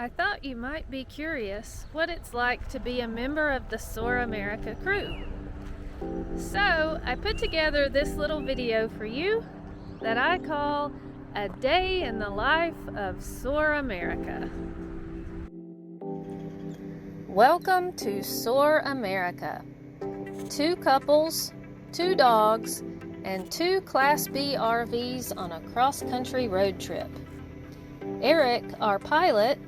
I thought you might be curious what it's like to be a member of the Soar America crew. So I put together this little video for you that I call A Day in the Life of Soar America. Welcome to Soar America. 2 couples, 2 dogs, and 2 Class B RVs on a cross-country road trip. Eric, our pilot,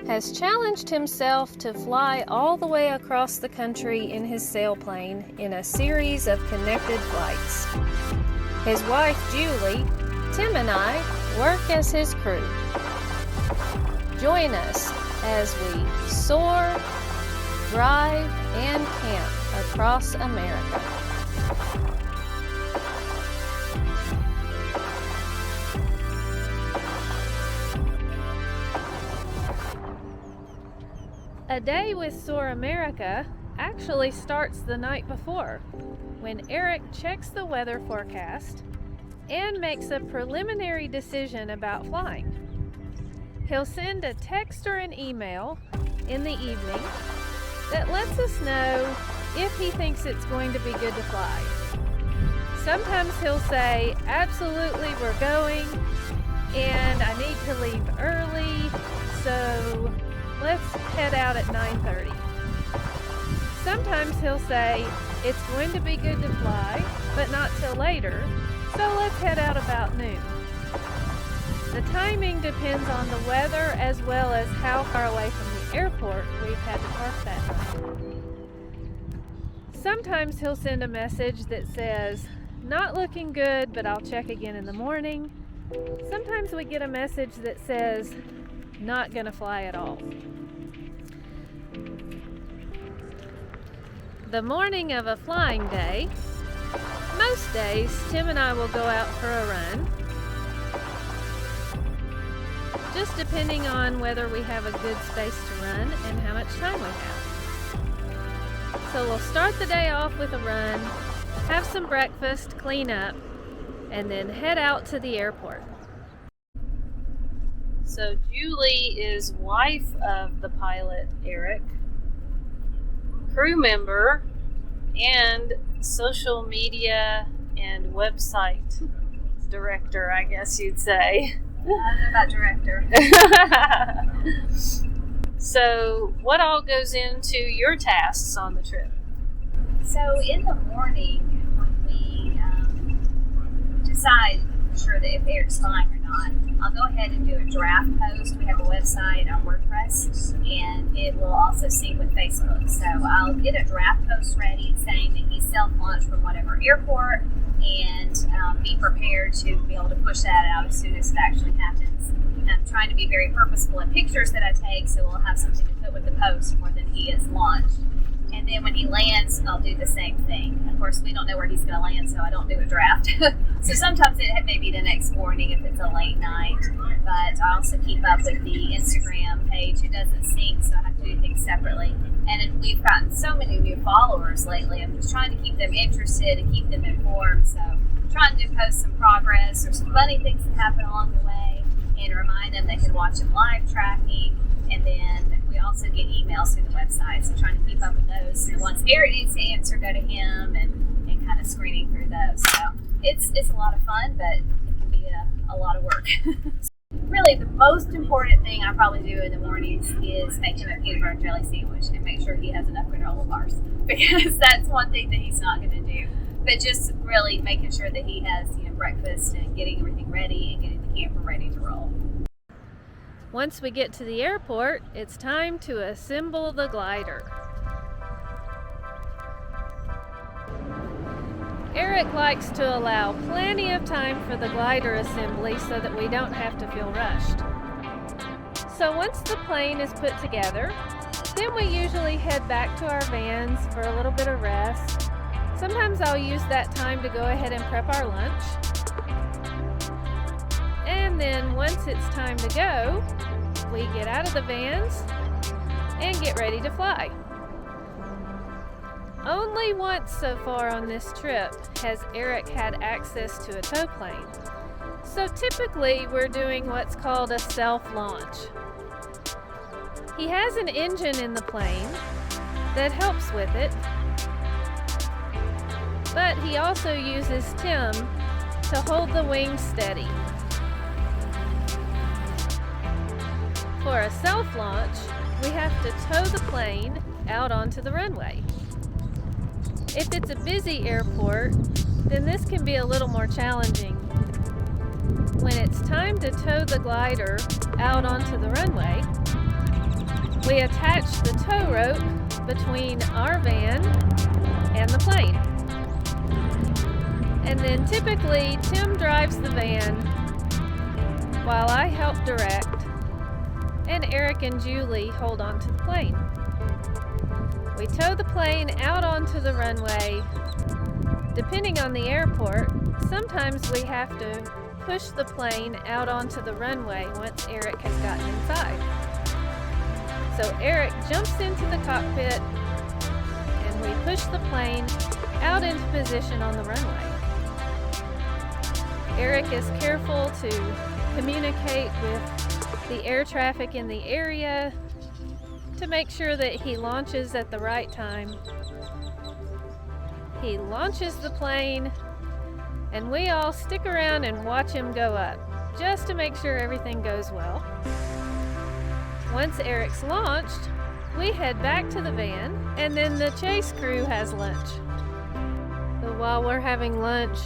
has challenged himself to fly all the way across the country in his sailplane in a series of connected flights. His wife, Julie, Tim, and I work as his crew. Join us as we soar, drive, and camp across America. A day with Soar America actually starts the night before, when Eric checks the weather forecast and makes a preliminary decision about flying. He'll send a text or an email in the evening that lets us know if he thinks it's going to be good to fly. Sometimes he'll say, absolutely, we're going, and I need to leave early, so let's head out at 9:30. Sometimes he'll say, it's going to be good to fly, but not till later, so let's head out about noon. The timing depends on the weather as well as how far away from the airport we've had to park that night. Sometimes he'll send a message that says, not looking good, but I'll check again in the morning. Sometimes we get a message that says, not gonna fly at all. The morning of a flying day, most days Tim and I will go out for a run, just depending on whether we have a good space to run and how much time we have. So we'll start the day off with a run, have some breakfast, clean up, and then head out to the airport. So Julie is wife of the pilot, Eric, crew member, and social media and website director, I guess you'd say. I don't know about director. So what all goes into your tasks on the trip? So in the morning, when we decide sure that if Eric's flying or not, I'll go ahead and do a draft post. We have a website on WordPress, and it will also sync with Facebook. So I'll get a draft post ready saying that he's self-launched from whatever airport, and be prepared to be able to push that out as soon as it actually happens. And I'm trying to be very purposeful in pictures that I take, so we'll have something to put with the post more than he is launched. And then when he lands, I'll do the same thing. Of course, we don't know where he's going to land, so I don't do a draft. So sometimes it may be the next morning if it's a late night. But I also keep up with the Instagram page. It doesn't sync, so I have to do things separately. And we've gotten so many new followers lately. I'm just trying to keep them interested and keep them informed. So I'm trying to post some progress or some funny things that happen along the way and remind them they can watch them live tracking. And then we also get emails through the website, so trying to keep up with those. And once Eric needs to answer, go to him and kind of screening through those. So it's a lot of fun, but it can be a lot of work. Really, the most important thing I probably do in the mornings is make him a peanut butter and jelly sandwich and make sure he has enough granola bars, because that's one thing that he's not going to do. But just really making sure that he has breakfast and getting everything ready and getting the camper ready to roll. Once we get to the airport, it's time to assemble the glider. Eric likes to allow plenty of time for the glider assembly so that we don't have to feel rushed. So once the plane is put together, then we usually head back to our vans for a little bit of rest. Sometimes I'll use that time to go ahead and prep our lunch. And then once it's time to go, we get out of the vans and get ready to fly. Only once so far on this trip has Eric had access to a tow plane. So typically we're doing what's called a self-launch. He has an engine in the plane that helps with it, but he also uses Tim to hold the wings steady. For a self-launch, we have to tow the plane out onto the runway. If it's a busy airport, then this can be a little more challenging. When it's time to tow the glider out onto the runway, we attach the tow rope between our van and the plane. And then typically Tim drives the van while I help direct, and Eric and Julie hold on to the plane. We tow the plane out onto the runway. Depending on the airport, sometimes we have to push the plane out onto the runway once Eric has gotten inside. So Eric jumps into the cockpit and we push the plane out into position on the runway. Eric is careful to communicate with the air traffic in the area to make sure that he launches at the right time. He launches the plane, and we all stick around and watch him go up, just to make sure everything goes well. Once Eric's launched, we head back to the van, and then the chase crew has lunch. So while we're having lunch,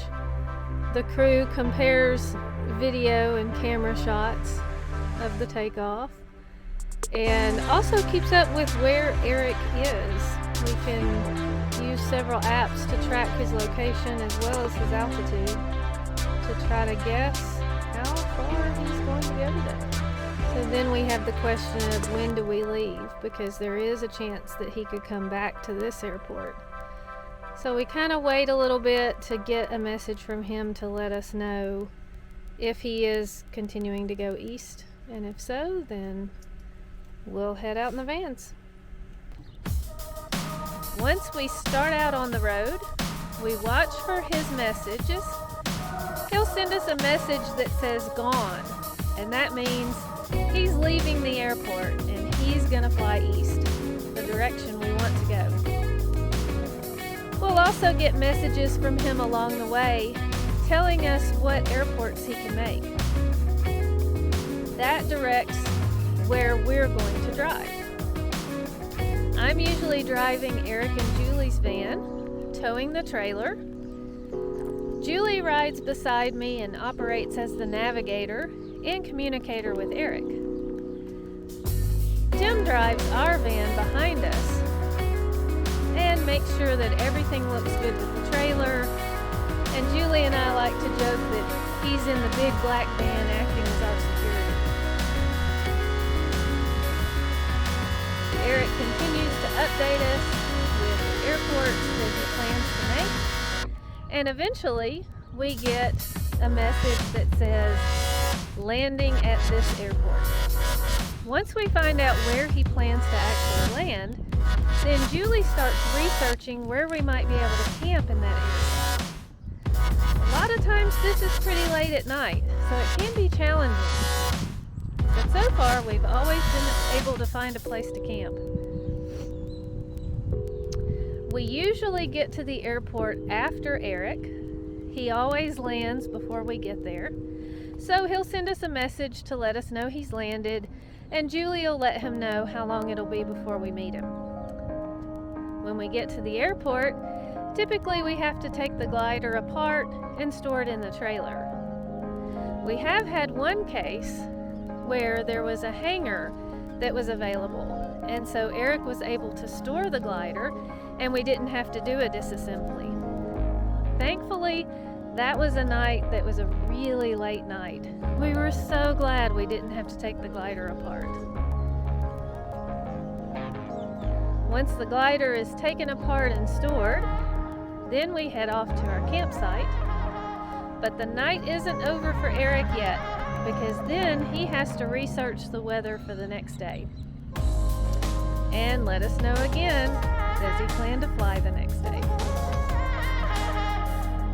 the crew compares video and camera shots of the takeoff and also keeps up with where Eric is. We can use several apps to track his location as well as his altitude to try to guess how far he's going to go today. So then we have the question of when do we leave, because there is a chance that he could come back to this airport. So we kind of wait a little bit to get a message from him to let us know if he is continuing to go east, and if so, then we'll head out in the vans. Once we start out on the road, we watch for his messages. He'll send us a message that says gone, and that means he's leaving the airport and he's gonna fly east, the direction we want to go. We'll also get messages from him along the way telling us what airports he can make. That directs where we're going to drive. I'm usually driving Eric and Julie's van, towing the trailer. Julie rides beside me and operates as the navigator and communicator with Eric. Tim drives our van behind us and makes sure that everything looks good with the trailer. And Julie and I like to joke that he's in the big black van acting as our security. Eric continues to update us with airports that he plans to make. And eventually we get a message that says landing at this airport. Once we find out where he plans to actually land, then Julie starts researching where we might be able to camp in that area. A lot of times this is pretty late at night, so it can be challenging. But so far, we've always been able to find a place to camp. We usually get to the airport after Eric. He always lands before we get there. So he'll send us a message to let us know he's landed, and Julie will let him know how long it'll be before we meet him. When we get to the airport, typically we have to take the glider apart and store it in the trailer. We have had one case where there was a hangar that was available, and so Eric was able to store the glider and we didn't have to do a disassembly. Thankfully, that was a night that was a really late night. We were so glad we didn't have to take the glider apart. Once the glider is taken apart and stored, then we head off to our campsite. But the night isn't over for Eric yet, because then he has to research the weather for the next day. And let us know again, does he plan to fly the next day?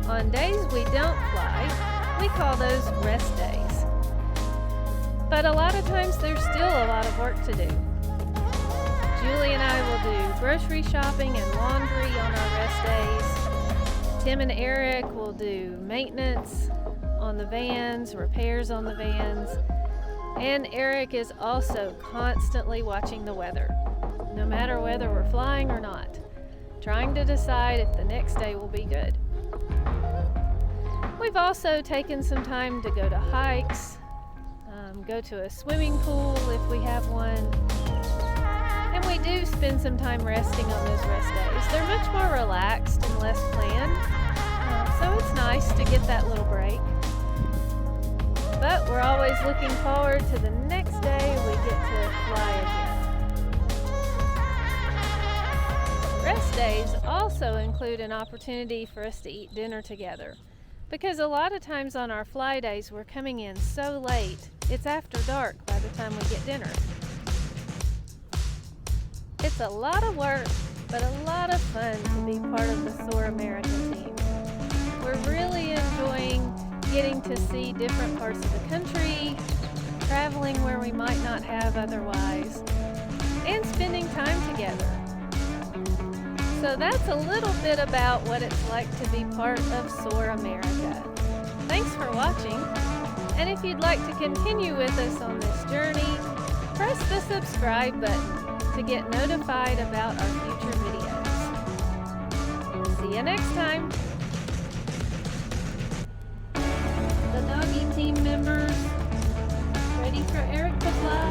On days we don't fly, we call those rest days. But a lot of times there's still a lot of work to do. Julie and I will do grocery shopping and laundry on our rest days. Tim and Eric will do maintenance on the vans, repairs on the vans. And Eric is also constantly watching the weather, no matter whether we're flying or not, trying to decide if the next day will be good. We've also taken some time to go to hikes, go to a swimming pool if we have one, and we do spend some time resting on those rest days. They're much more relaxed and less planned, so it's nice to get that little break. But we're always looking forward to the next day we get to fly again. Rest days also include an opportunity for us to eat dinner together, because a lot of times on our fly days we're coming in so late, it's after dark by the time we get dinner. It's a lot of work, but a lot of fun to be part of the Soar America team. We're really enjoying getting to see different parts of the country, traveling where we might not have otherwise, and spending time together. So that's a little bit about what it's like to be part of Soar America. Thanks for watching, and if you'd like to continue with us on this journey, press the subscribe button to get notified about our future videos. See you next time. The doggy team members ready for Eric to fly.